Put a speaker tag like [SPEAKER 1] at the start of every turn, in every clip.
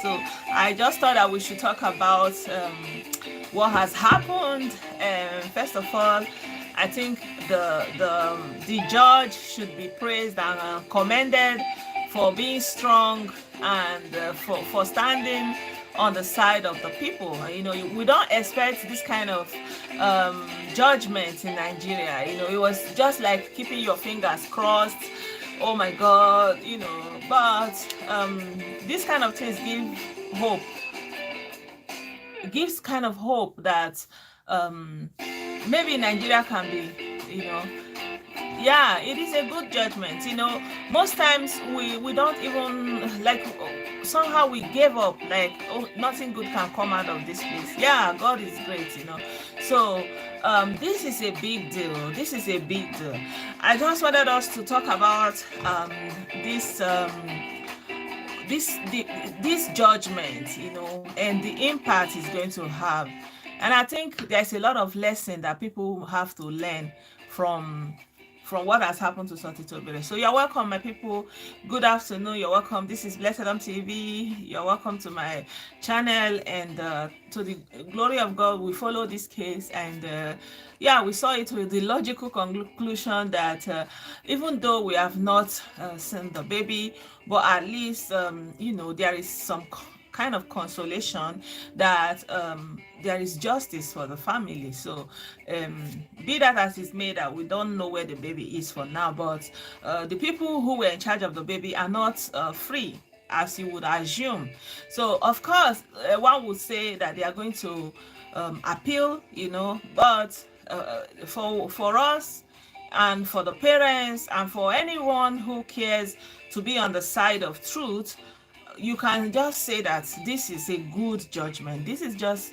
[SPEAKER 1] So I just thought that we should talk about what has happened. And first of all, I think the judge should be praised and commended for being strong and for standing on the side of the people. You know, we don't expect this kind of judgment in Nigeria. You know, it was just like keeping your fingers crossed. Oh my God, you know. But these kind of things give hope. It gives kind of hope that maybe Nigeria can be, you know, yeah, it is a good judgment. You know, most times we don't even like, somehow we gave up, like, oh, nothing good can come out of this place. Yeah, God is great, you know. So this is a big deal. This is a big deal. I just wanted us to talk about this this judgment, you know, and the impact it's going to have. And I think there's a lot of lesson that people have to learn from what has happened to SOTITOBIRE. So you're welcome, my people. Good afternoon. You're welcome. This is Blessedom TV. You're welcome to my channel, and to the glory of God, we follow this case. And yeah, we saw it with the logical conclusion that even though we have not seen the baby, but at least you know, there is some kind of consolation that there is justice for the family. So be that as it's made, that we don't know where the baby is for now, but the people who were in charge of the baby are not free, as you would assume. So of course one would say that they are going to appeal, you know, but for us and for the parents and for anyone who cares to be on the side of truth, you can just say that this is a good judgment. This is just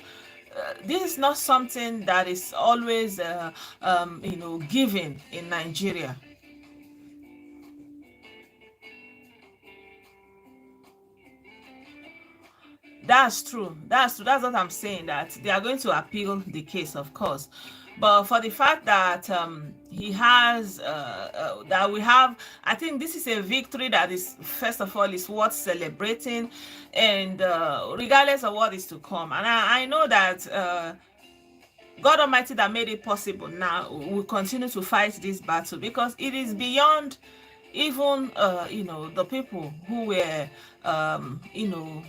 [SPEAKER 1] this is not something that is always you know, given in Nigeria. That's true. That's true. That's what I'm saying, that they are going to appeal the case, of course. But for the fact that he has, that we have, I think this is a victory that is, first of all, is worth celebrating, and regardless of what is to come. And I know that God Almighty that made it possible now will continue to fight this battle, because it is beyond even you know, the people who were you know,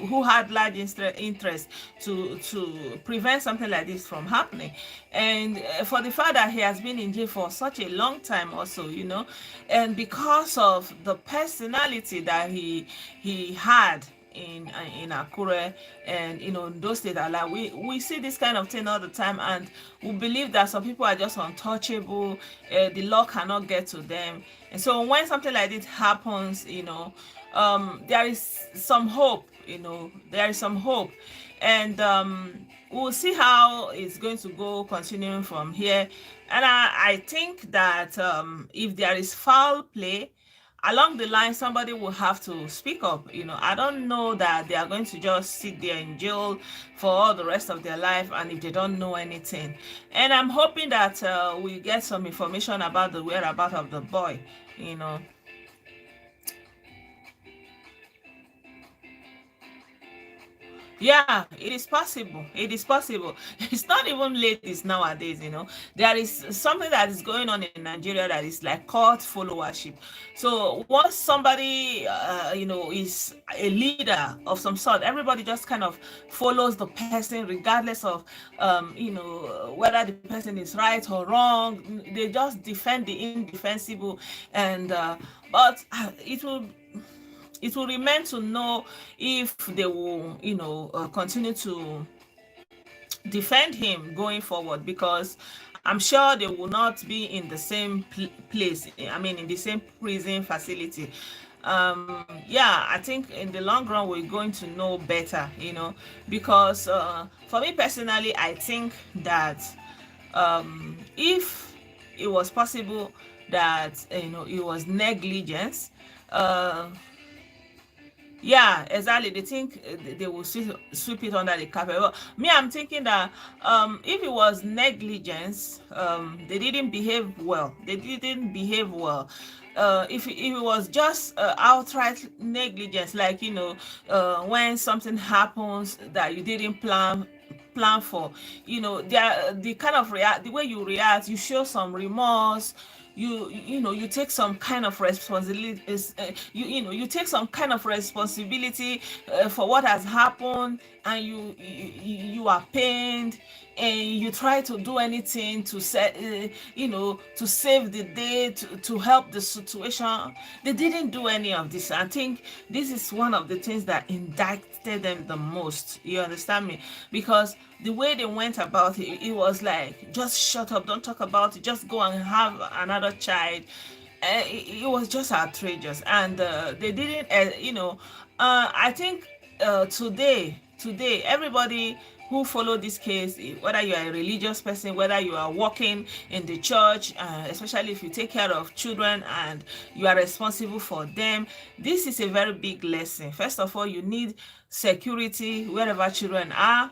[SPEAKER 1] who had large interest to prevent something like this from happening. And for the fact that he has been in jail for such a long time also, you know, and because of the personality that he had in Akure and, you know, in those states, like we see this kind of thing all the time, and we believe that some people are just untouchable. The law cannot get to them. And so when something like this happens, you know, there is some hope, you know, there is some hope. And we'll see how it's going to go continuing from here. And I think that if there is foul play along the line, somebody will have to speak up. You know, I don't know that they are going to just sit there in jail for all the rest of their life, and if they don't know anything. And I'm hoping that we get some information about the whereabouts of the boy, you know. Yeah, it is possible. It is possible. It's not even ladies nowadays, you know. There is something that is going on in Nigeria that is like cult followership. So once somebody, you know, is a leader of some sort, everybody just kind of follows the person regardless of, you know, whether the person is right or wrong. They just defend the indefensible. And but it will remain to know if they will, you know, continue to defend him going forward, because I'm sure they will not be in the same place. I mean, in the same prison facility. Yeah, I think in the long run we're going to know better, you know, because for me personally, I think that if it was possible that, you know, it was negligence, yeah, exactly. They think they will sweep it under the carpet. But me, I'm thinking that if it was negligence, they didn't behave well. They didn't behave well. if it was just outright negligence, like when something happens that you didn't plan for, the kind of the way you react, you show some remorse, you take some kind of responsibility, you take some kind of responsibility for what has happened, and you are pained, and you try to do anything to set to save the day, to help the situation. They didn't do any of this. I think this is one of the things that indicted them the most. You understand me? Because the way they went about it, it was like, just shut up, don't talk about it, just go and have another child. It was just outrageous, and they didn't I think today everybody who follow this case, whether you are a religious person, whether you are working in the church, especially if you take care of children and you are responsible for them, this is a very big lesson. First of all, you need security wherever children are.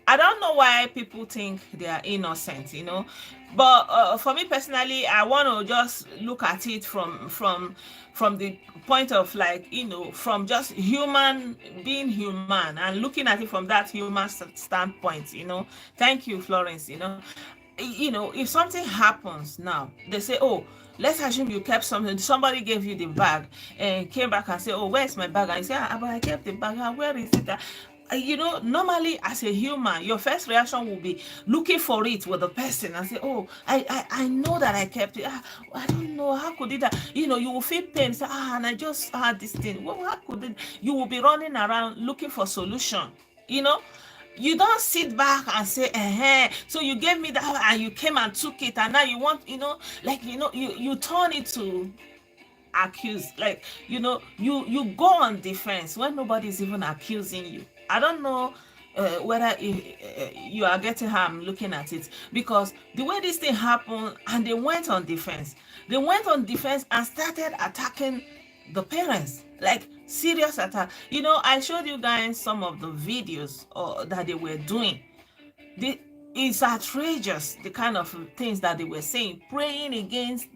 [SPEAKER 1] I don't know why people think they are innocent, but for me personally, I want to just look at it from the point of, like, from just being human, and looking at it from that human standpoint. Thank you, Florence. If something happens now, they say, oh, let's assume you kept something, somebody gave you the bag and came back and say, oh, where's my bag? And you say, but I kept the bag. Where is it? Normally, as a human, your first reaction will be looking for it with the person and say, oh, I know that I kept it. I don't know, how could it, you will feel pain, say, and I just had this thing. Well, how could it? You will be running around looking for solution. You don't sit back and say, so you gave me that and you came and took it, and now you want, you turn it to accuse. Like, you go on defense when nobody's even accusing you. I don't know whether you are getting how I'm looking at it, because the way this thing happened, and they went on defense and started attacking the parents, like serious attack. I showed you guys some of the videos that they were doing. It's outrageous, the kind of things that they were saying, praying against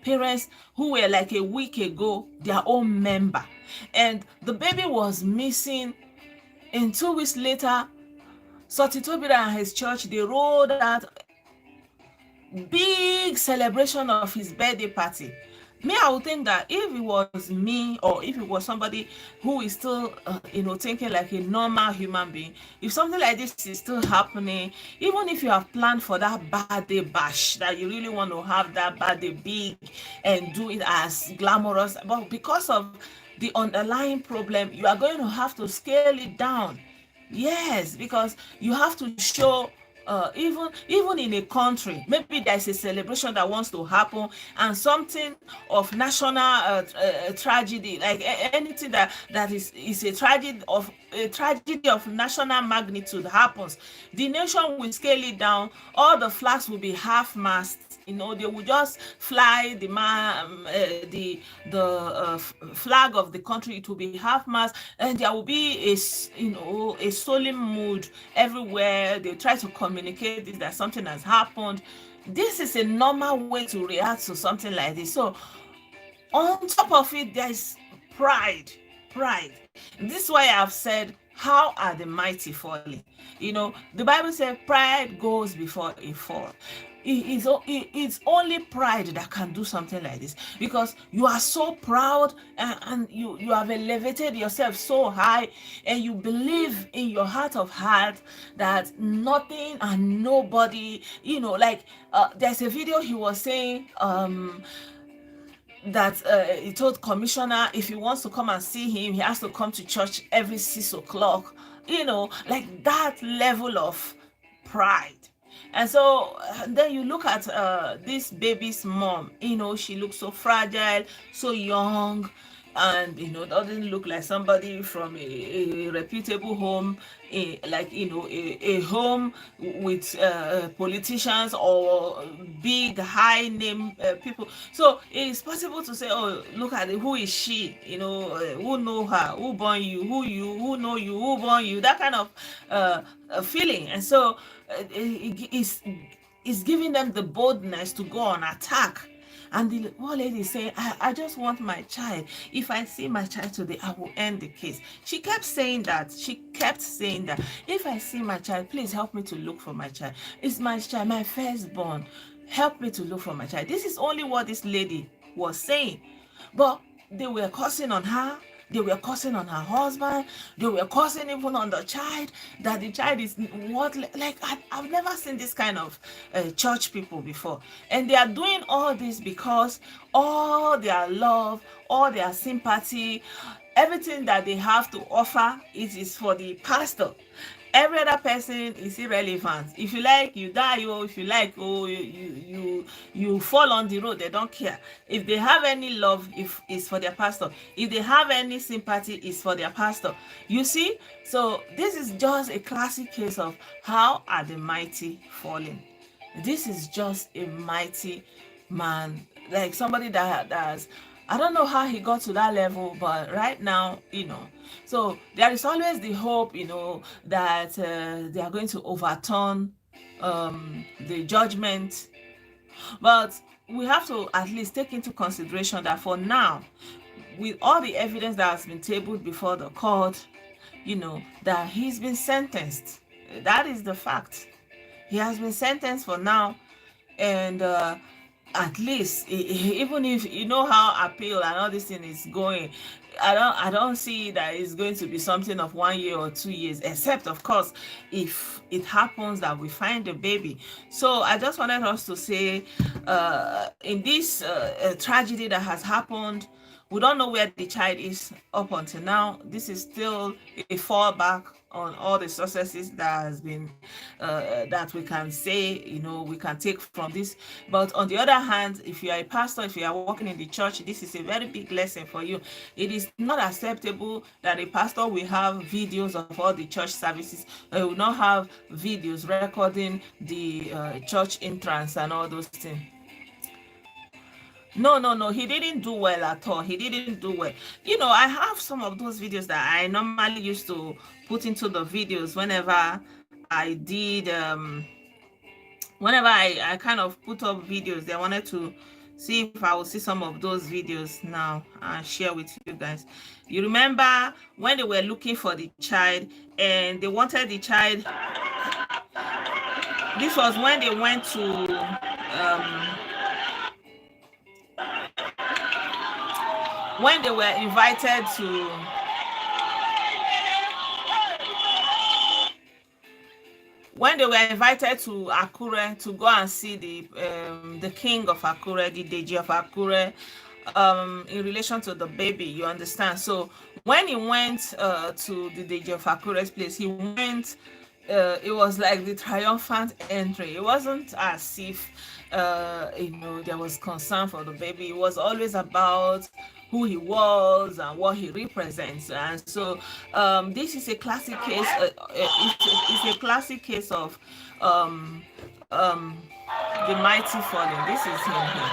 [SPEAKER 1] parents who were, like, a week ago their own member, and the baby was missing. And 2 weeks later, SOTITOBIRE and his church, they rolled out big celebration of his birthday party. Me, I would think that if it was me, or if it was somebody who is still, thinking like a normal human being, if something like this is still happening, even if you have planned for that birthday bash, that you really want to have that birthday big and do it as glamorous, but because of the underlying problem, you are going to have to scale it down. Yes, because you have to show, even in a country, maybe there's a celebration that wants to happen, and something of national tragedy, like anything that is a tragedy of national magnitude happens, the nation will scale it down. All the flags will be half-mast. They will just fly the flag of the country. It will be half-mast, and there will be a solemn mood everywhere. They try to communicate this, that something has happened. This is a normal way to react to something like this. So on top of it, there is pride. This is why I've said, how are the mighty falling? The Bible says pride goes before a fall. It's only pride that can do something like this, because you are so proud, and you have elevated yourself so high, and you believe in your heart of heart that nothing and nobody, there's a video he was saying that he told commissioner if he wants to come and see him, he has to come to church every 6 o'clock, like that level of pride. And so then you look at this baby's mom, she looks so fragile, so young, and doesn't look like somebody from a reputable home, a home with politicians or big high name people. So it's possible to say, oh, look at it, who is she, who know her, who born you, who know you, who born you, that kind of feeling. And so it's giving them the boldness to go on attack. And the poor lady is saying, I just want my child. If I see my child today, I will end the case. She kept saying that. If I see my child, please help me to look for my child. It's my child, my firstborn. Help me to look for my child. This is only what this lady was saying. But they were cursing on her. They were cursing on her husband. They were cursing even on the child, that the child is what, like, I've never seen this kind of church people before. And they are doing all this because all their love, all their sympathy, everything that they have to offer, it is for the pastor. Every other person is irrelevant. If you like, you die. Oh, if you like, oh, you fall on the road. They don't care. If they have any love, if it's for their pastor. If they have any sympathy, it's for their pastor. You see? So this is just a classic case of how are the mighty falling. This is just a mighty man, like somebody that has, I don't know how he got to that level, but right now, so there is always the hope, that they are going to overturn the judgment. But we have to at least take into consideration that for now, with all the evidence that has been tabled before the court, that he's been sentenced. That is the fact. He has been sentenced for now, and at least even if how appeal and all this thing is going, I don't see that it's going to be something of 1 year or 2 years, except of course if it happens that we find the baby. So I just wanted us to say, in this tragedy that has happened, we don't know where the child is up until now. This is still a fallback on all the successes that has been that we can say, we can take from this. But on the other hand, if you are a pastor, if you are working in the church, this is a very big lesson for you. It is not acceptable that a pastor will have videos of all the church services. Will not have videos recording the church entrance and all those things. No, he didn't do well at all. He didn't do well. I have some of those videos that I normally used to put into the videos whenever I did, whenever I kind of put up videos. They wanted to see if I will see some of those videos now and share with you guys. You remember when they were looking for the child and they wanted the child? This was when they went to, when they were invited to Akure to go and see the king of Akure, the Deji of Akure, in relation to the baby, you understand? So when he went to the Deji of Akure's place, he went, it was like the triumphant entry. It wasn't as if there was concern for the baby. It was always about who he was and what he represents. And so this is a classic case. It's a classic case of the mighty falling. This is him here.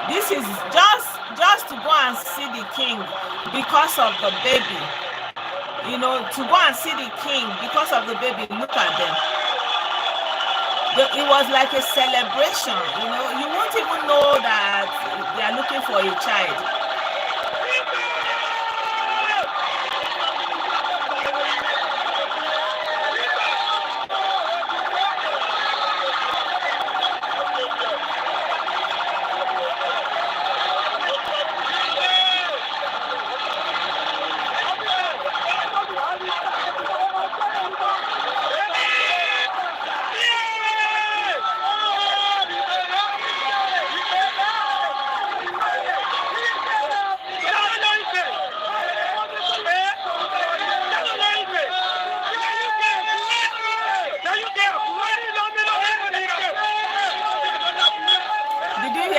[SPEAKER 1] This is just to go and see the king because of the baby. To go and see the king because of the baby. Look at them. It was like a celebration. You won't even know that they are looking for a child.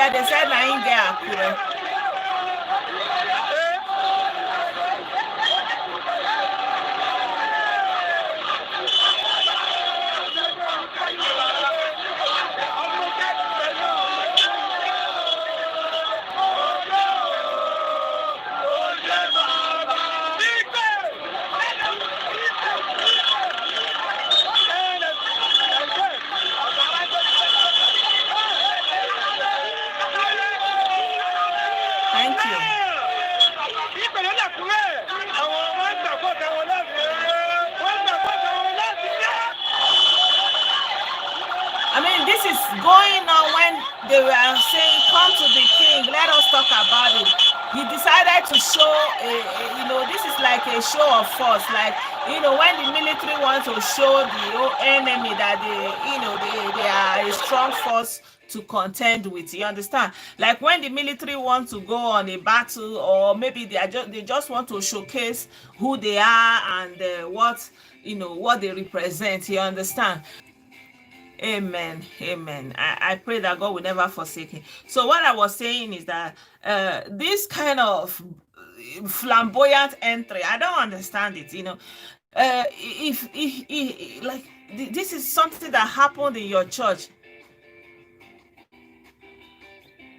[SPEAKER 1] area, they said na im get Akure. Thank you. I mean, this is going on when they were saying, come to the king, let us talk about it. He decided to show, this is like a show of force. Like, when the military wants to show the enemy that they are a strong force to contend with, you understand? Like when the military wants to go on a battle, or maybe they just want to showcase who they are and what they represent, you understand? Amen. Amen. I pray that God will never forsake him. So what I was saying is that this kind of flamboyant entry, I don't understand it. If like this is something that happened in your church.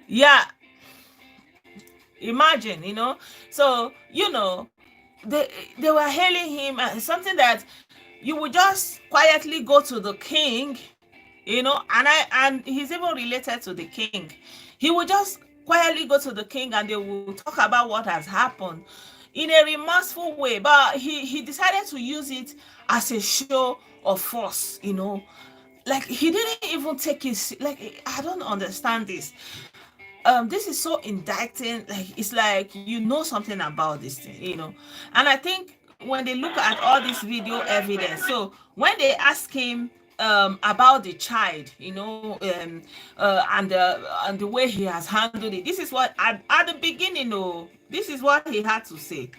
[SPEAKER 1] Yeah, imagine, So, they were hailing him as something that you would just quietly go to the king, and he's even related to the king. He would just quietly go to the king and they will talk about what has happened in a remorseful way. But he decided to use it as a show of force, Like he didn't even take it, like I don't understand this. This is so indicting. Like it's like something about this thing, And I think when they look at all this video evidence, so when they ask him about the child, and the way he has handled it, this is what at the beginning, this is what he had to say.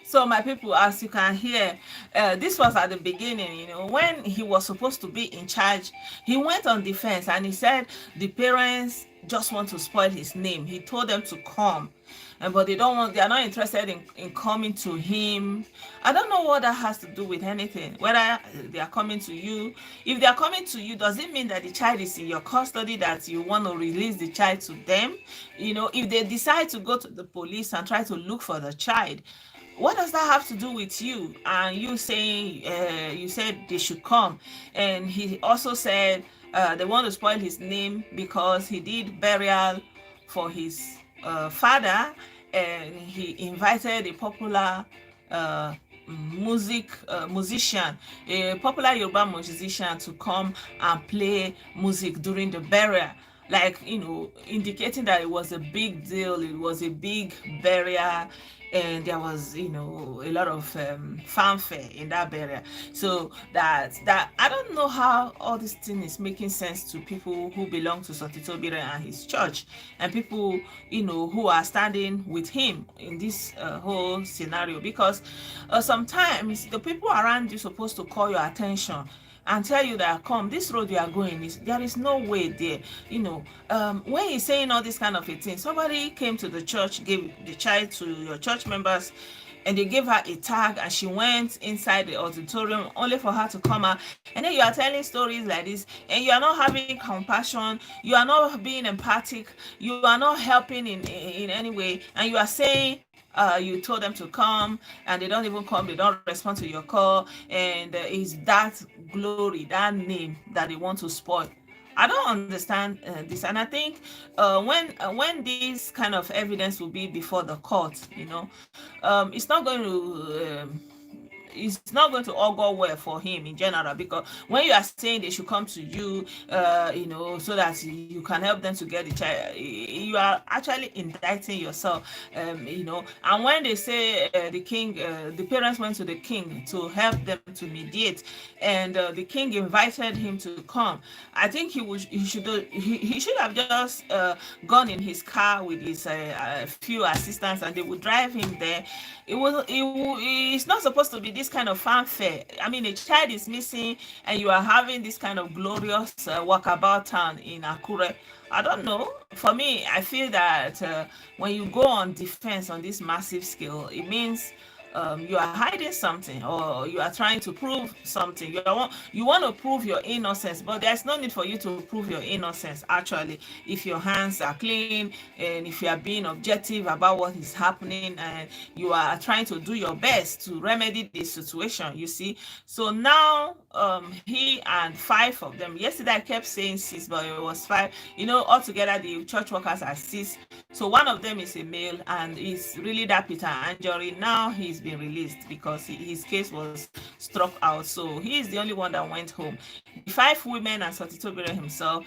[SPEAKER 1] So my people, as you can hear, this was at the beginning, when he was supposed to be in charge, he went on defense and he said the parents just want to spoil his name. He told them to come, but they are not interested in coming to him. I don't know what that has to do with anything, whether they are coming to you. If they are coming to you, does it mean that the child is in your custody, that you want to release the child to them? If they decide to go to the police and try to look for the child, what does that have to do with you? And you saying, you said they should come. And he also said they want to spoil his name because he did burial for his father, and he invited a popular musician, a popular Yoruba musician, to come and play music during the burial. Like, indicating that it was a big deal, it was a big burial, and there was, a lot of fanfare in that burial. So that I don't know how all this thing is making sense to people who belong to Sotitobire and his church, and people, who are standing with him in this whole scenario, because sometimes the people around you supposed to call your attention and tell you that, come, this road you are going, there is no way there. When he's saying all this kind of a thing, somebody came to the church, gave the child to your church members, and they gave her a tag, and she went inside the auditorium only for her to come out. And then you are telling stories like this, and you are not having compassion, you are not being empathic, you are not helping in any way, and you are saying you told them to come and they don't even come, they don't respond to your call, and it's that glory, that name that they want to spoil. I don't understand this, and I think when this kind of evidence will be before the court, it's not going to it's not going to all go well for him in general, because when you are saying they should come to you, so that you can help them to get the child, you are actually indicting yourself, and when they say the parents went to the king to help them to mediate, and the king invited him to come, I think he should have just gone in his car with his few assistants, and they would drive him there. It's not supposed to be this kind of fanfare. I mean, a child is missing, and you are having this kind of glorious walkabout town in Akure. I don't know. For me, I feel that when you go on defense on this massive scale, it means you are hiding something, or you are trying to prove something. You want to prove your innocence, but there's no need for you to prove your innocence actually, if your hands are clean, and if you are being objective about what is happening, and you are trying to do your best to remedy the situation, you see. So now he and five of them, yesterday I kept saying six, but it was five. Altogether the church workers are six. So one of them is a male, and it's really that Peter Anjori. Now he's been released because his case was struck out. So he is the only one that went home. The five women and SOTITOBIRE himself,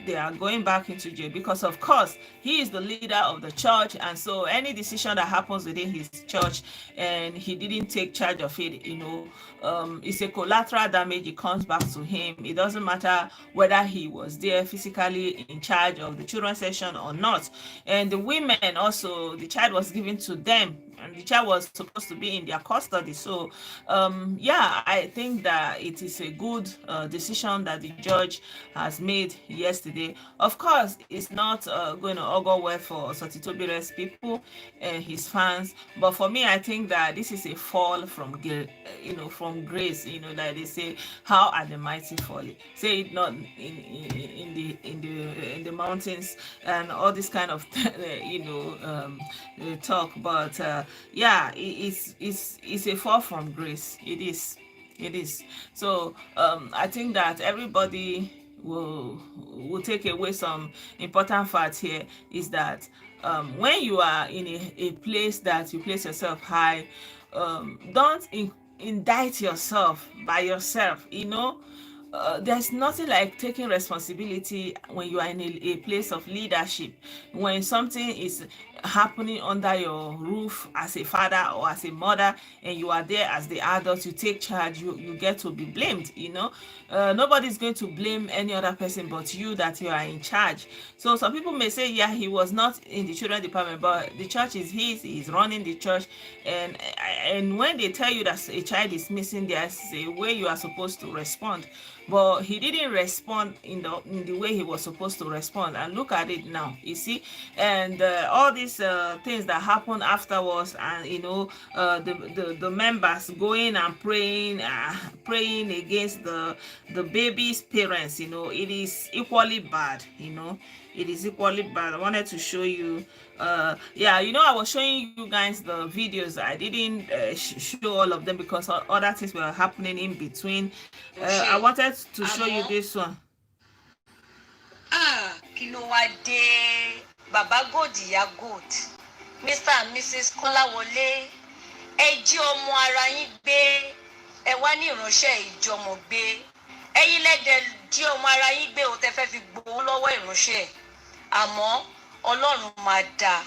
[SPEAKER 1] they are going back into jail because, of course, he is the leader of the church, and so any decision that happens within his church and he didn't take charge of it, it's a collateral damage. It comes back to him. It doesn't matter whether he was there physically in charge of the children's session or not. And the women also, the child was given to them, and the child was supposed to be in their custody. So I think that it is a good decision that the judge has made yesterday. Of course, it's not going to all go well for SOTITOBIRE's people and his fans, but for me, I think that this is a fall from grace. Like they say, how are the mighty falling? Say it not in the mountains and all this kind of talk, but it's a fall from grace. It is. So I think that everybody will take away some important facts here, is that when you are in a place that you place yourself high, don't indict yourself by yourself. There's nothing like taking responsibility when you are in a place of leadership. When something is happening under your roof as a father or as a mother, and you are there as the adult, you take charge, you get to be blamed. Nobody's going to blame any other person but you, that you are in charge. So some people may say, yeah, he was not in the children department, but the church is his, he's running the church, and when they tell you that a child is missing, there's a way you are supposed to respond. But he didn't respond in the way he was supposed to respond, and look at it now, you see. And all these things that happened afterwards, and the members going and praying against the baby's parents, it is equally bad. It is equally bad. I wanted to show you I was showing you guys the videos. I didn't show all of them because other things were happening in between. I wanted to show you this one.
[SPEAKER 2] Kí ló wá dé? Bàbá God, ìyá God, Mr. and Mrs. Kọ́láwọlé, ẹ jí ọmọ ara yín gbé, ẹ wá ní ìránṣẹ́ ìjọmọ gbé, ẹ̀yin lẹ́dẹ̀ jí ọmọ ara yín gbé ó tẹ́ fẹ́ fi gbowó lọ́wọ́ ìránṣẹ́, àmọ́ Ọlọ́run máa dá.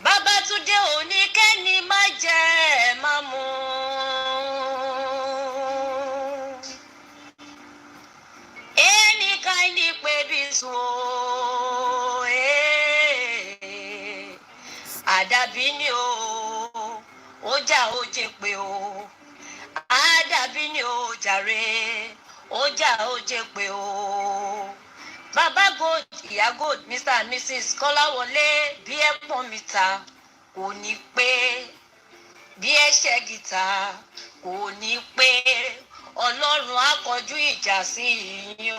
[SPEAKER 2] Babátúndé òní kẹ́ni má jẹ má mu. Any kind of baby so Àdàbí ni o, ọjà ó jẹ pé o. Àdàbí ni o jàre, ọjà ó jẹ pé o. Baba God, ìyá God, Mr. and Mrs. Kọ́láwọlé, bí ẹ̀pọ̀n mi ta. kò ní pé bí ẹ̀ṣẹ̀ gìtá kò ní pé Ọlọ́run á kọjú ìjà sí yín o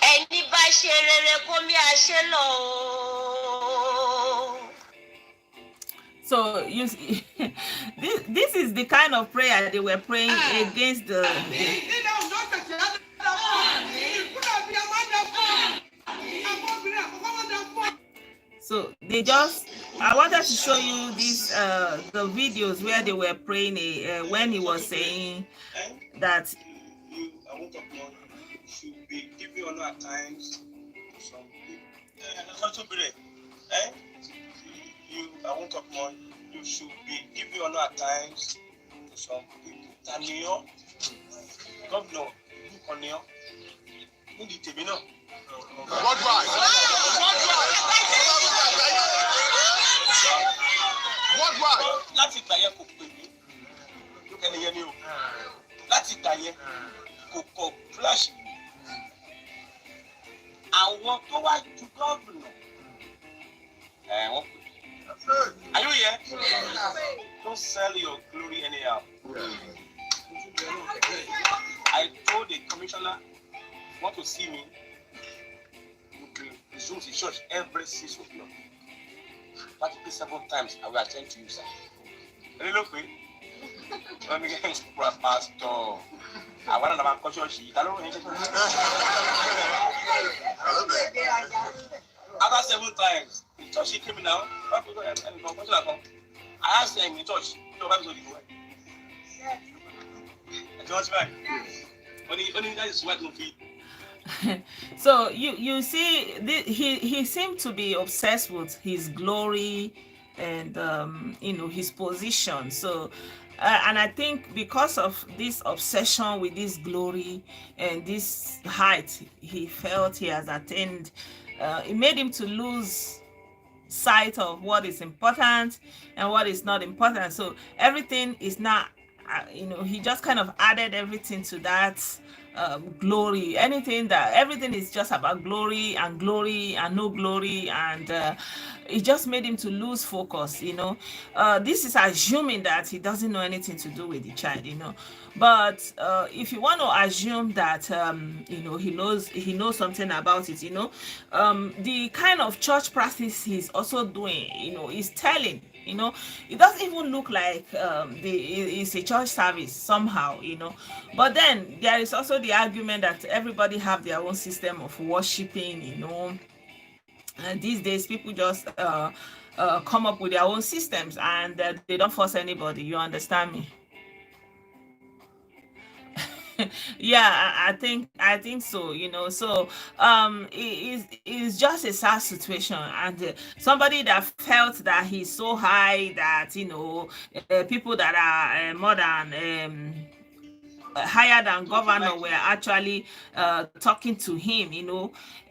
[SPEAKER 2] ẹni bá ṣe rere kó mi àṣẹ lọ o.
[SPEAKER 1] So you see, this is the kind of prayer they were praying against the so they just I wanted to show you these the videos where they were praying when he was saying that
[SPEAKER 3] I won't talk more. Should be giving honor at times to some people. I won't talk more. You should be giving honor at times to some people. Tanio, Governor, Conio, Indicting. What right? What right? Láti gbà yẹn kò pè mí. Ẹni yẹn ni o. Láti gbà yẹn kò kọ flash mi. Àwọn tó wá ju gọ́ọ̀nà. Wọ́n pè. Are you here? Don't sell your glory anyhow. I told the commissioner, want to see me. You resume the church every 6 o'clock. Practically 7 times I will attend to you, sir. Really look me. Let me get pastor. I want to have a church. After 7 times, the church came down. I asked him in church,
[SPEAKER 1] so you see, he seemed to be obsessed with his glory and his position. So and I think because of this obsession with this glory and this height he felt he has attained, it made him to lose sight of what is important and what is not important. So everything is not, he just kind of added everything to that glory. Everything is just about glory and no glory, and it just made him to lose focus. This is assuming that he doesn't know anything to do with the child. But if you want to assume that he knows something about it, the kind of church practice he's also doing, is telling. It doesn't even look like it's a church service somehow. But then there is also the argument that everybody have their own system of worshiping. And these days people just come up with their own systems, and they don't force anybody. You understand me? Yeah, I think so. So it's just a sad situation, and somebody that felt that he's so high that people that are more than higher than governor were actually talking to him,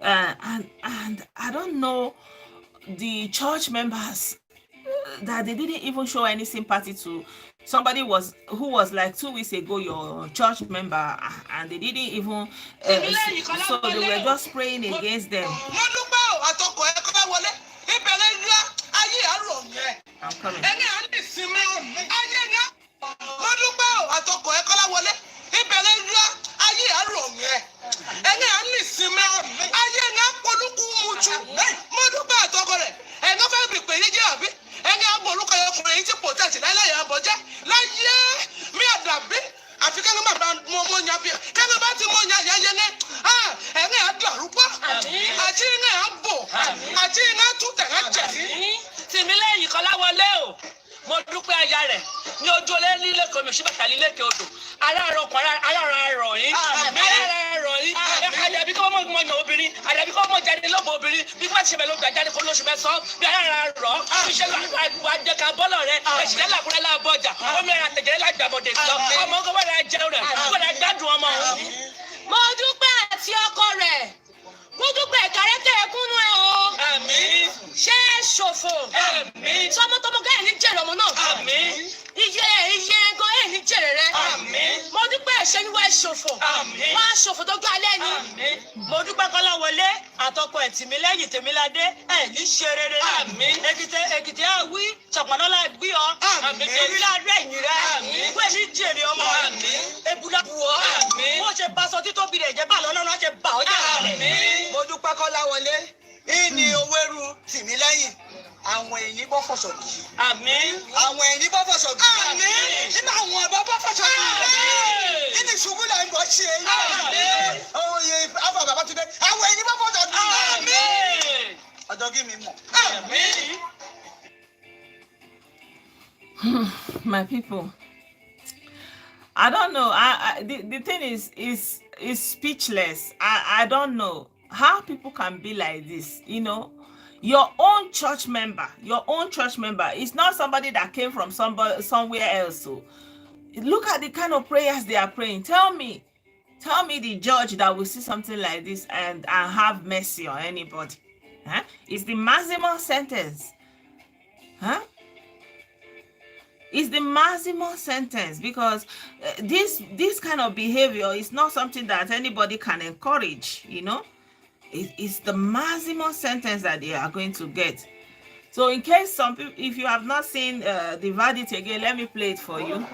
[SPEAKER 1] and I don't know, the church members, that they didn't even show any sympathy to somebody who was like 2 weeks ago your church member, and they didn't even so they were just praying against them. I'm coming.
[SPEAKER 4] Mo dúpẹ́ aya rẹ̀ ní ojú olé nílé kan mi òṣìbàtà lílé ke odò aláàárọ̀ ọkọ̀ aláàárọ̀ ẹ̀rọ̀ yín aláàárọ̀ ẹ̀rọ̀ yín àdàbí kí wọ́n mọ̀ mọ̀ yàn obìnrin àdàbí kí wọ́n mọ̀ jáde lọ́bọ̀ obìnrin bí wọ́n ti ṣe bẹ̀rẹ̀ lóògbà jáde kó lóṣù mẹ́sàn-án bí aláàárọ̀ ẹ̀rọ̀ bí ṣe wà jẹ́ ká bọ́lọ̀ rẹ̀ ẹ̀ṣìlẹ̀ làkúrẹ́ láàbọ̀jà omi ẹ̀rọ àtẹ̀jẹ̀ lágbàbọ̀dẹ̀ sọ ọmọ ọkọ̀ wọ́n rẹ̀ jẹun rẹ̀ wọ́n rẹ̀ gbádùn ọmọ òun. Mo dúpẹ́ àti ọkọ rẹ̀ mo dúpẹ́ kárẹ́tẹ̀ ẹ̀kúnnú ẹ̀ o. Àmín. Ṣé ṣòfò. Àmín. Tọmọtọmọ gáyẹ̀ ní jèrè ọmọ náà. Àmín. Iye ẹ̀gọ́ ẹ̀ ní jèrè rẹ̀. Àmín. Mo dúpẹ́ ṣe ní wá ṣòfò. Wá ṣòfò tó gbá lẹ́ni. Mo dúpẹ́ Kọ́láwọlé àtọkọ ẹ̀ Tìmílẹ́yìn Tèmiládé ẹ̀ ní ṣe rere. Èkìtì á wí ṣàpọ̀nọ́lá gbí ọ. Èmílá rẹ̀ yìn rẹ̀. Wẹ́ẹ̀ ní jèrè ọmọ. Ebúlá bu ọ. Bó ṣe bá Sotitobire jẹ́ bá lọ́nà náà ṣe bà ọ́ jẹ́.
[SPEAKER 5] Mo dúpẹ́ Kọ́láwọlé ìní owérú Tìmílẹ́yìn àwọn èyí bọ́ fọ̀ṣọ̀kì. Àwọn èyí bọ́ fọ̀ṣọ̀kì. Nínú àwọn ọ̀bọ bọ́ fọ̀ṣọ̀kì. Nínú ìṣubú là ń bọ̀ ṣe. Oyè Alfa Babatunde àwọn èyí bọ́ fọ̀ṣọ̀kì. Ọ̀dọ́gí mi mọ̀.
[SPEAKER 1] My people, I don't know. The thing is speechless. I don't know how people can be like this. You know, your own church member is not somebody that came from somewhere else. So look at the kind of prayers they are praying. Tell me the judge that will see something like this and have mercy on anybody. Huh? It's the maximum sentence. Huh? It's the maximum sentence, because this kind of behavior is not something that anybody can encourage. You know, it's the maximum sentence that they are going to get. So in case some people, if you have not seen the verdict again, let me play it for you.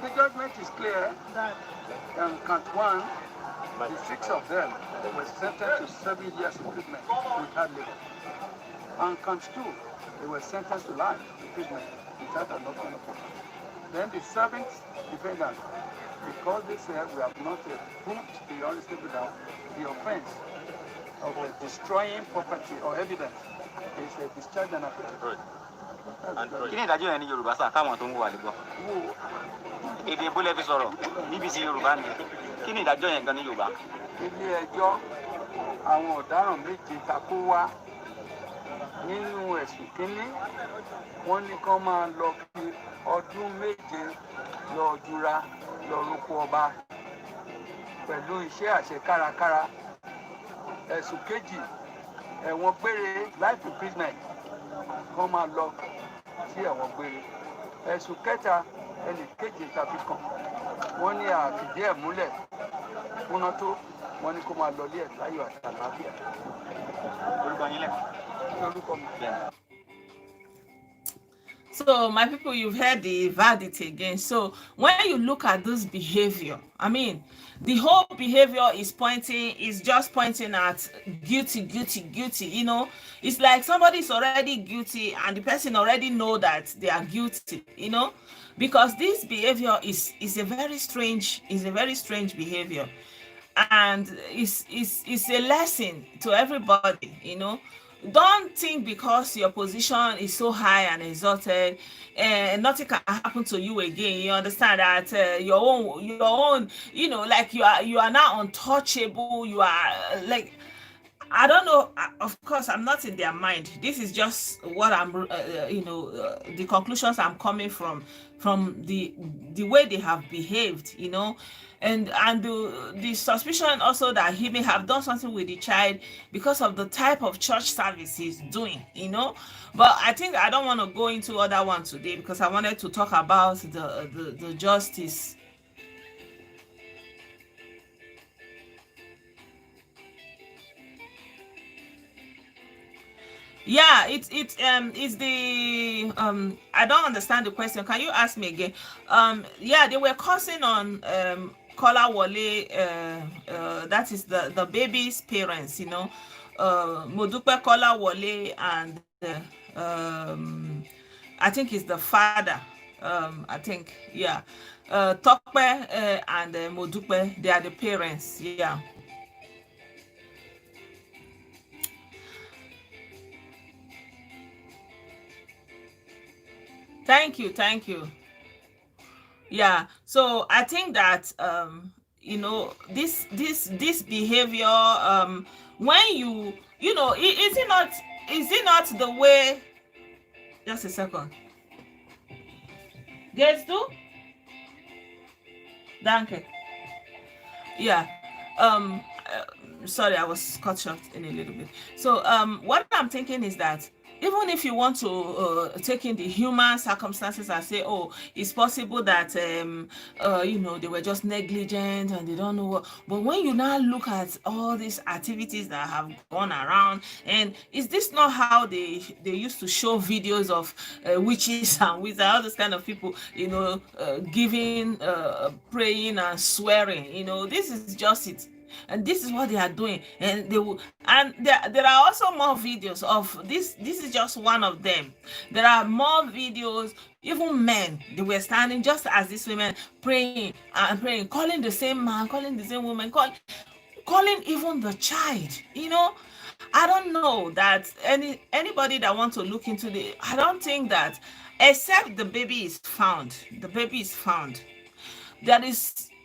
[SPEAKER 6] The judgment is clear. Count one, the 6 of them were sentenced to 7 years imprisonment without labor. On count 2, they were sentenced to life imprisonment without an open court. Then the 7th defendant, because they said we have not proved beyond reasonable doubt the offense of destroying property or evidence, is discharged and acquitted.
[SPEAKER 7] Kí ni ìdájọ́ yẹn ní Yorùbá sá káwọn tó ń wà lẹ́gbọ́? Èdè ìbólẹ̀ fi sọ̀rọ̀ BBC Yorùbá ni. Kí ni ìdájọ́ yẹn gan ní Yorùbá?
[SPEAKER 6] Ilé ẹjọ́ àwọn ọ̀daràn méje takó wá nínú ẹ̀sùn kínní, wọ́n ní kán máa lọ fi ọdún méje lọ jura lọ roko ọba pẹ̀lú iṣẹ́ àṣẹ kárakára. Ẹ̀sùn kejì, ẹ̀wọ̀n gbére life imprisonment, kán máa lọ sí ẹ̀wọ̀n gbére. Ẹ̀sùn kẹta, ẹnì kejì tàbí kan, wọ́n ní àfìdí ẹ̀ múlẹ̀ kúná tó, wọ́n ní kó máa lọ ilé ẹ̀ láyọ̀ àti àlàáfíà.
[SPEAKER 7] Orúkọ yín lẹ̀.
[SPEAKER 6] Orúkọ mi.
[SPEAKER 1] So my people, you've heard the verdict again. So when you look at this behavior, I mean, the whole behavior is just pointing at guilty. You know, it's like somebody's already guilty and the person already know that they are guilty, you know, because this behavior is a very strange behavior. And it's a lesson to everybody, you know. Don't think because your position is so high and exalted, nothing can happen to you again. You understand that your own, you know, like you are now untouchable. You are like, I don't know. Of course, I'm not in their mind. This is just what I'm, the conclusions I'm coming from the way they have behaved, you know. And the suspicion also that he may have done something with the child because of the type of church service he's doing, you know. But I think I don't want to go into other one today because I wanted to talk about the justice. Yeah, it's the I don't understand the question. Can you ask me again? Yeah, they were cursing on Kolawole, that is the baby's parents, you know, Modupe Kolawole and I think it's the father. I think, yeah, Tokpe and Modupe, they are the parents. Yeah. Thank you. Yeah, so I think that you know, this behavior, when you know, is it not the way? Just a second. Gets to? Danke. Yeah. Sorry, I was cut short in a little bit. So what I'm thinking is that even if you want to take in the human circumstances and say, oh, it's possible that they were just negligent and they don't know what. But when you now look at all these activities that have gone around, and is this not how they used to show videos of witches and wizards, all those kind of people, giving, praying and swearing? This is just it. And this is what they are doing, and they will. And there are also more videos of this. This is just one of them. There are more videos. Even men, they were standing just as these women, praying and praying, calling the same man, calling the same woman, calling even the child. I don't know that anybody that wants to look into I don't think that, except the baby is found. The baby is found.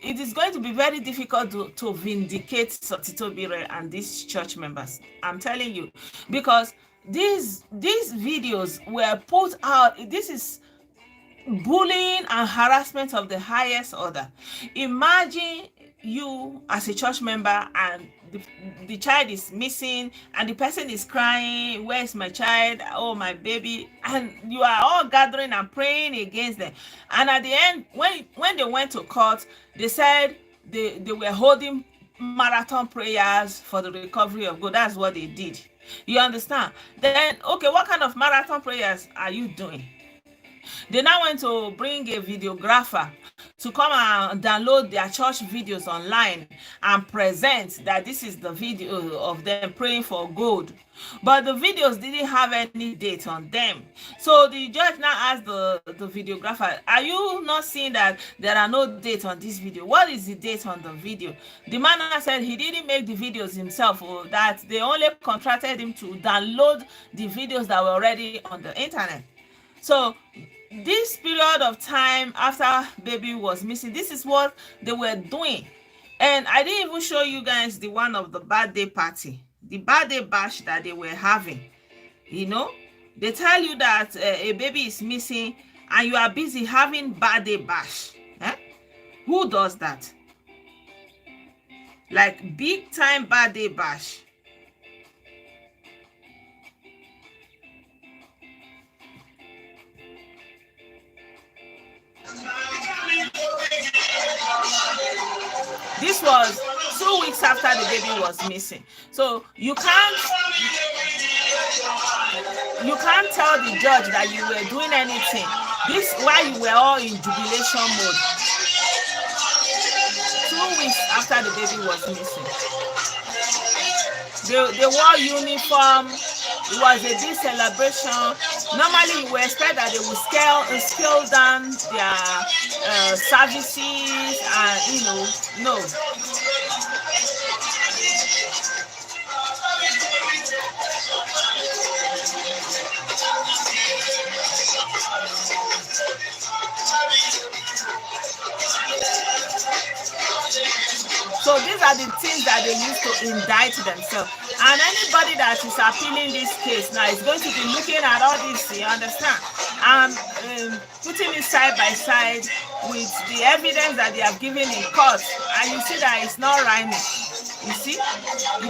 [SPEAKER 1] It is going to be very difficult to vindicate Sotitobire and these church members. I'm telling you, because these videos were put out. This is bullying and harassment of the highest order. Imagine you as a church member, and the child is missing, and the person is crying, where's my child, oh my baby, and you are all gathering and praying against them. And at the end, when they went to court, they said they were holding marathon prayers for the recovery of God. That's what they did. You understand? Then, okay, what kind of marathon prayers are you doing? They now went to bring a videographer to come and download their church videos online and present that this is the video of them praying for gold. But the videos didn't have any date on them. So the judge now asked the videographer, are you not seeing that there are no dates on this video? What is the date on the video? The man said he didn't make the videos himself, or that they only contracted him to download the videos that were already on the internet. So this period of time after baby was missing, this is what they were doing. And I didn't even show you guys the one of the birthday party, the birthday bash that they were having. They tell you that a baby is missing and you are busy having birthday bash. Who does that? Like big time birthday bash. This was 2 weeks after the baby was missing. So you can't tell the judge that you were doing anything. This while you were all in jubilation mode. 2 weeks after the baby was missing. They wore uniform. It was a big celebration. Normally, you would expect that they would scale down their services, and no. So these are the things that they use to indict themselves. And anybody that is appealing this case now is going to be looking at all this, you understand? And putting it side by side with the evidence that they have given in court. And you see that it's not rhyming. You see?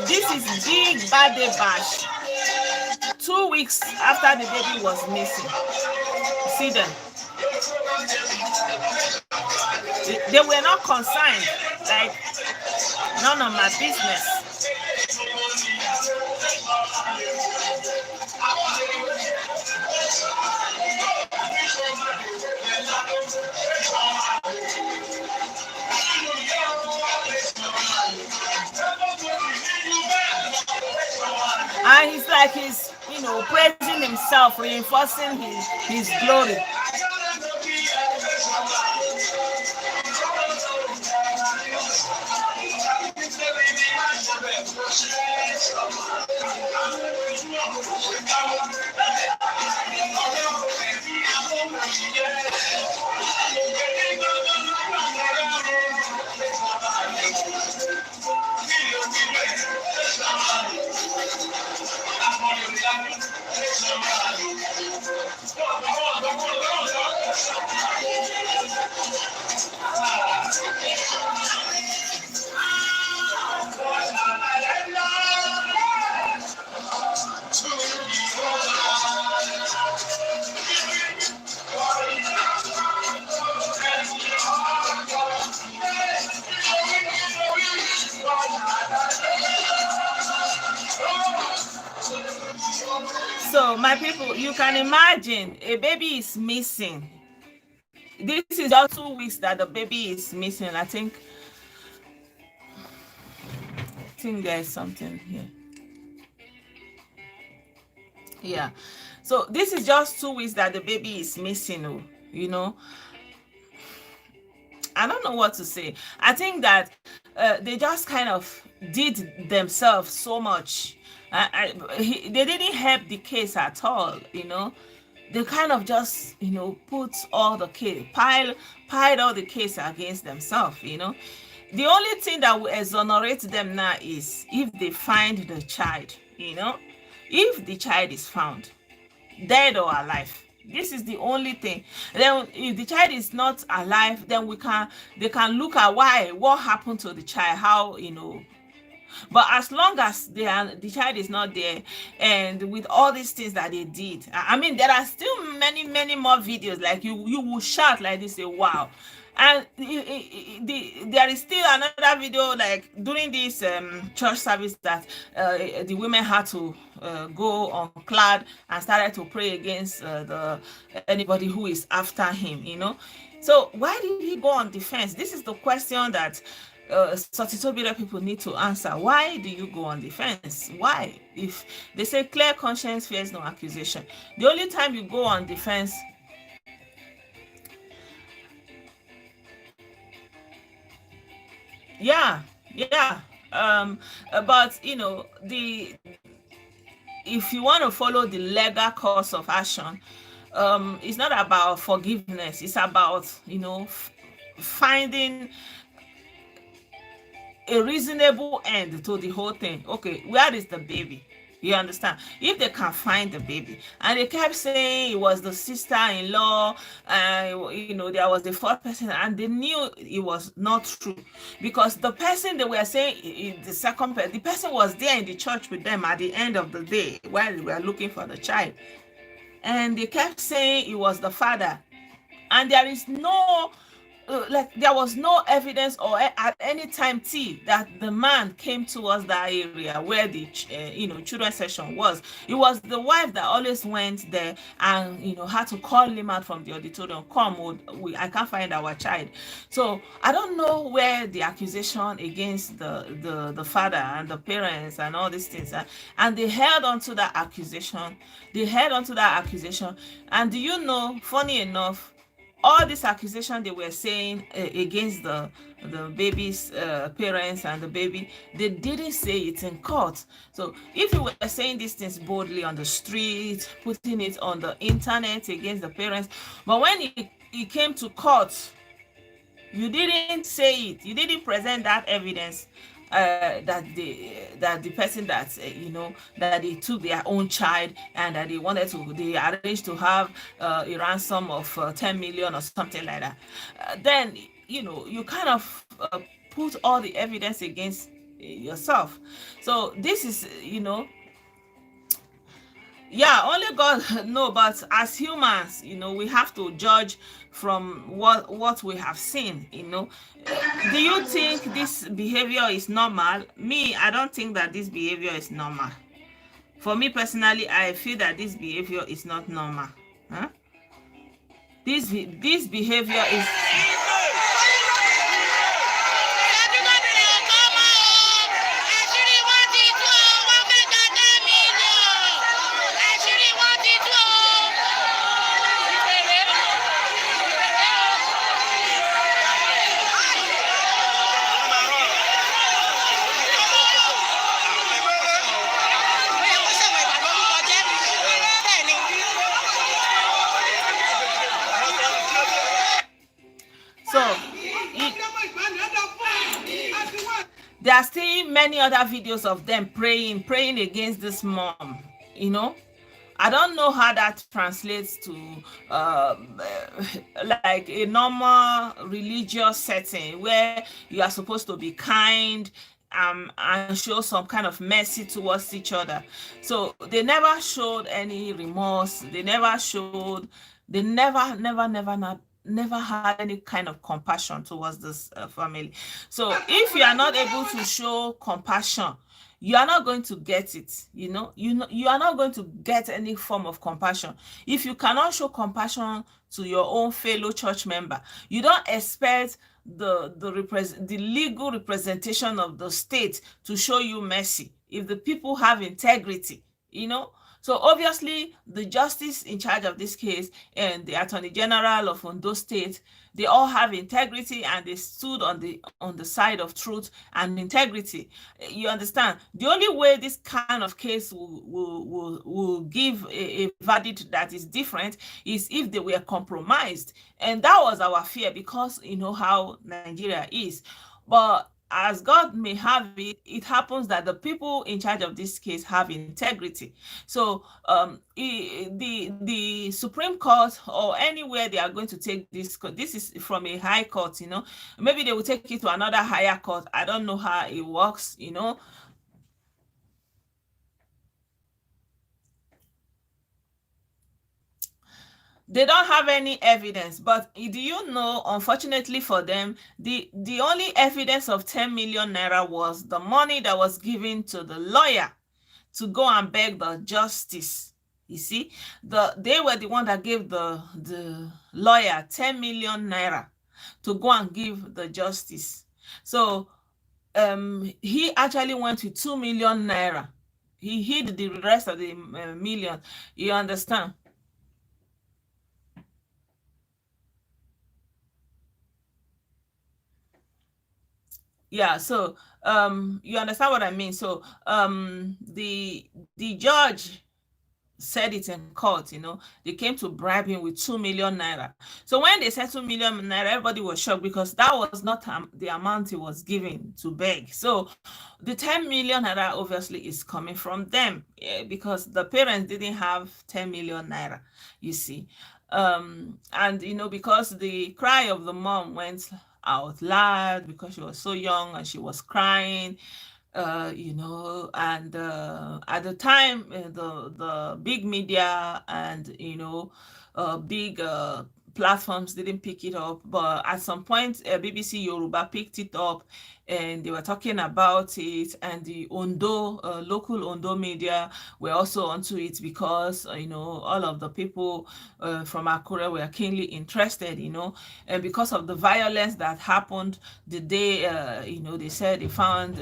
[SPEAKER 1] This is big birthday bash. 2 weeks after the baby was missing. See them? They were not concerned. Like, none of my business. And he's like, praising himself, reinforcing his glory. So my people, you can imagine a baby is missing. This is just 2 weeks that the baby is missing. I think there's something here. Yeah. So this is just 2 weeks that the baby is missing. You know, I don't know what to say. I think that they just kind of did themselves so much. They didn't help the case at all, you know. They kind of just, you know, put all the case, piled all the case against themselves, you know. The only thing that will exonerate them now is if they find the child, you know. If the child is found, dead or alive. This is the only thing. Then if the child is not alive, then they can look at what happened to the child, how, you know. But as long as the child is not there, and with all these things that they did, I mean, there are still many more videos. Like you will shout like this, say wow. And there is still another video, like during this church service, that the women had to go on clad and started to pray against anybody who is after him, you know. So why did he go on defense? This is the question that SOTITOBIRE people need to answer. Why do you go on defense? Why? If they say clear conscience fears no accusation, the only time you go on defense, yeah. But you know, if you want to follow the legal course of action, it's not about forgiveness. It's about, you know, finding a reasonable end to the whole thing. Okay, where is the baby? You understand? If they can find the baby, and they kept saying it was the sister-in-law, you know, there was the fourth person, and they knew it was not true, because the person they were saying, the second person, the person was there in the church with them at the end of the day while they were looking for the child, and they kept saying it was the father, and there is no there was no evidence or at any time that the man came towards that area where the you know, children's session was. It was the wife that always went there and, you know, had to call him out from the auditorium. Come, I can't find our child. So I don't know where the accusation against the father and the parents and all these things are. And they held on to that accusation. And do you know, funny enough, all this accusation they were saying against the baby's parents and the baby, they didn't say it in court. So if you were saying these things boldly on the street, putting it on the internet against the parents, but when it came to court, you didn't say it. You didn't present that evidence that the person that you know, that they took their own child and that they arranged to have a ransom of 10 million or something like that. Then, you know, you kind of put all the evidence against yourself. So this is, you know, yeah, only God knows. But as humans, you know, we have to judge from what we have seen, you know. Do you think this behavior is normal? Me, I don't think that this behavior is normal. For me personally, I feel that this behavior is not normal. This behavior is... There are still many other videos of them praying against this mom, you know. I don't know how that translates to like a normal religious setting where you are supposed to be kind and show some kind of mercy towards each other. So they never showed any remorse. They never had any kind of compassion towards this family. So if you are not able to show compassion, you are not going to get it. You are not going to get any form of compassion if you cannot show compassion to your own fellow church member. You don't expect the legal representation of the state to show you mercy if the people have integrity. So obviously, the justice in charge of this case and the Attorney General of Ondo State, they all have integrity, and they stood on the side of truth and integrity. You understand? The only way this kind of case will give a verdict that is different is if they were compromised, and that was our fear, because you know how Nigeria is. But as God may have it, it happens that the people in charge of this case have integrity. So the Supreme Court, or anywhere they are going to take this is from a high court, maybe they will take it to another higher court. I don't know how it works. They don't have any evidence, but do you know, unfortunately for them, the only evidence of 10 million naira was the money that was given to the lawyer to go and beg the justice. You see, they were the one that gave the lawyer 10 million naira to go and give the justice. So he actually went with 2 million naira. He hid the rest of the million. You understand? Yeah, so you understand what I mean. So the judge said it in court. They came to bribe him with 2 million naira. So when they said 2 million naira, everybody was shocked, because that was not the amount he was giving to beg. So the 10 million naira obviously is coming from them, because the parents didn't have 10 million naira, you see. And because the cry of the mom went out loud because she was so young and she was crying, and at the time, the big media and big platforms didn't pick it up, but at some point BBC Yoruba picked it up, and they were talking about it, and the local Ondo media were also onto it, because all of the people from Akure were keenly interested, and because of the violence that happened the day, they said they found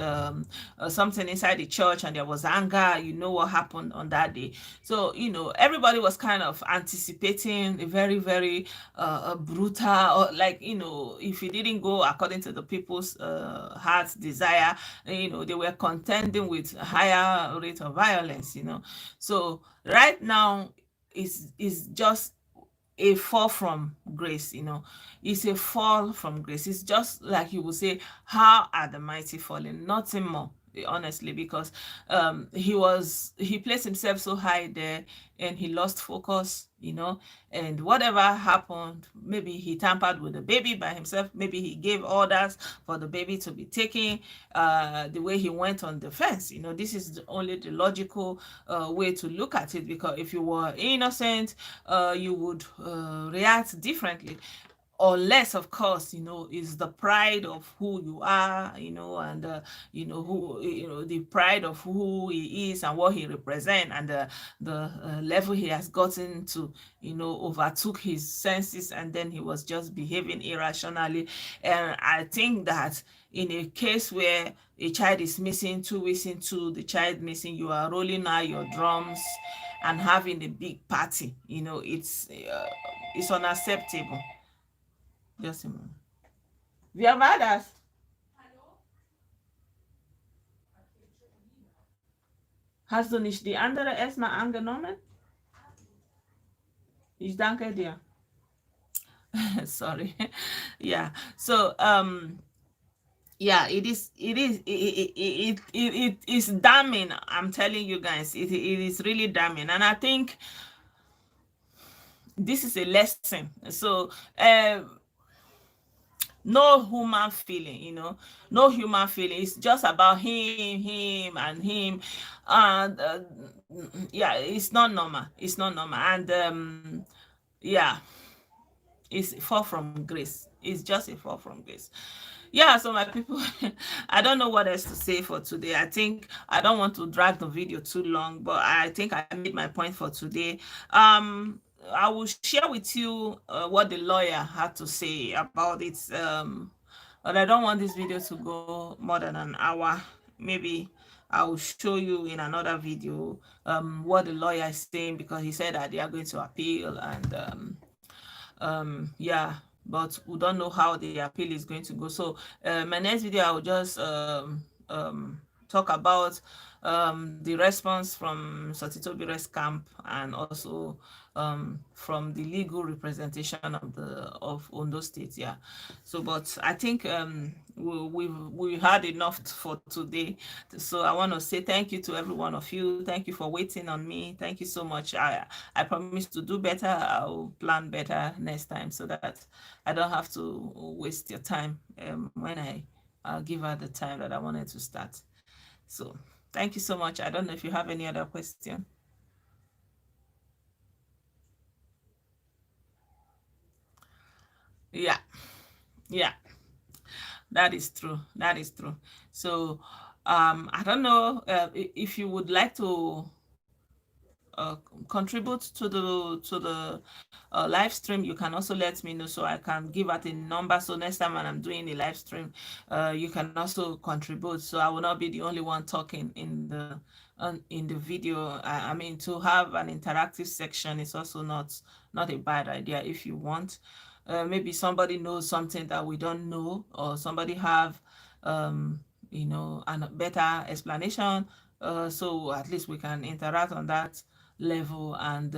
[SPEAKER 1] something inside the church and there was anger. What happened on that day. So everybody was kind of anticipating a very, very brutal, or if it didn't go according to the people's heart's desire, they were contending with higher rate of violence. So right now is just a fall from grace. It's a fall from grace. It's just like you would say, how are the mighty fallen? Nothing more, honestly, because he placed himself so high there, and he lost focus, and whatever happened, maybe he tampered with the baby by himself, maybe he gave orders for the baby to be taken, the way he went on the fence. This is only the logical way to look at it, because if you were innocent, you would react differently. Unless, of course, is the pride of who you are, and the pride of who he is and what he represents, and the level he has gotten to, overtook his senses, and then he was just behaving irrationally. And I think that in a case where a child is missing 2 weeks into the child missing, you are rolling out your drums and having a big party. It's unacceptable. Just a moment. Wir war das? Hast du nicht die andere erstmal angenommen? Ich danke dir. Sorry. Yeah. So yeah, it is damning. I'm telling you guys, it is really damning, and I think this is a lesson. So no human feeling, no human feeling. It's just about him, and yeah, it's not normal. It's not normal, and yeah, it's a fall from grace. It's just a fall from grace. yeah, so my people, I don't know what else to say for today. I think I don't want to drag the video too long, but I think I made my point for today. I will share with you what the lawyer had to say about it. But I don't want this video to go more than an hour. Maybe I will show you in another video what the lawyer is saying, because he said that they are going to appeal, and yeah, but we don't know how the appeal is going to go. So my next video I will just talk about the response from Sotitobire's camp, and also from the legal representation of Ondo State. Yeah. So, but I think we had enough for today. So I want to say thank you to every one of you. Thank you for waiting on me. Thank you so much. I promise to do better. I'll plan better next time, so that I don't have to waste your time when I give her the time that I wanted to start. So thank you so much. I don't know if you have any other question. Yeah, yeah, that is true. That is true. So I don't know if you would like to contribute to the live stream. You can also let me know, so I can give out a number, so next time when I'm doing a live stream you can also contribute, so I will not be the only one talking in the video. I mean, to have an interactive section is also not a bad idea. If you want, maybe somebody knows something that we don't know, or somebody have you know, a better explanation, so at least we can interact on that level and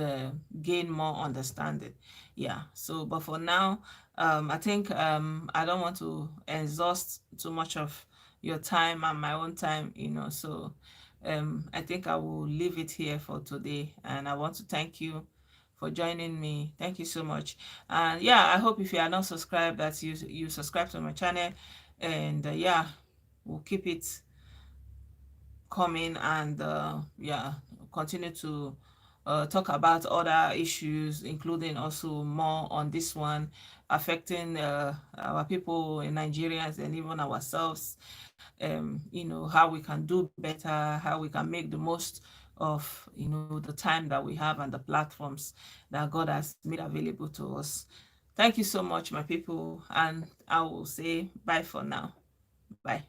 [SPEAKER 1] gain more understanding. Yeah. So but for now, I think I don't want to exhaust too much of your time and my own time, you know. So I think I will leave it here for today, and I want to thank you for joining me. Thank you so much. And yeah, I hope if you are not subscribed, that you subscribe to my channel. And yeah, we'll keep it coming, and yeah, continue to talk about other issues, including also more on this one affecting our people in Nigerians and even ourselves. You know, how we can do better, how we can make the most of, you know, the time that we have and the platforms that God has made available to us. Thank you so much, my people, and I will say bye for now. Bye.